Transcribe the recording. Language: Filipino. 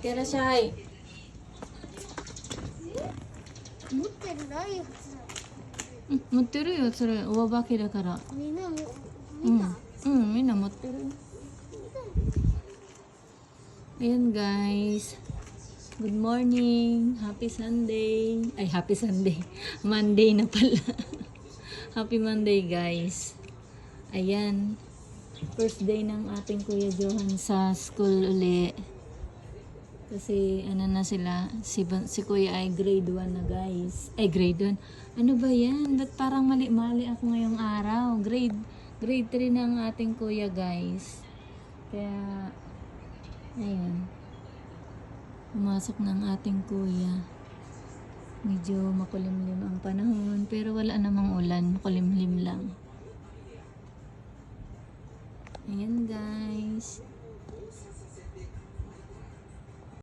てらっしゃい。持ってるないよ。うん、持ってるよ、それ、お化けだから。みんなもうん、見た？みんな持ってる。Ayan guys. Good morning. Happy Sunday. Ay, happy Sunday. Monday na pala. Happy Monday guys. Ayan. First day ng ating Kuya Johan sa school uli. Kasi ano na sila, si Kuya ay grade 1 na guys. Ay grade 1. Ano ba yan? Ba't parang mali-mali ako ngayong araw? Grade 3 na ang ating Kuya guys. Kaya, ayun. Pumasok ng ating Kuya. Medyo makulimlim ang panahon. Pero wala namang ulan. Makulimlim lang. Ayan guys.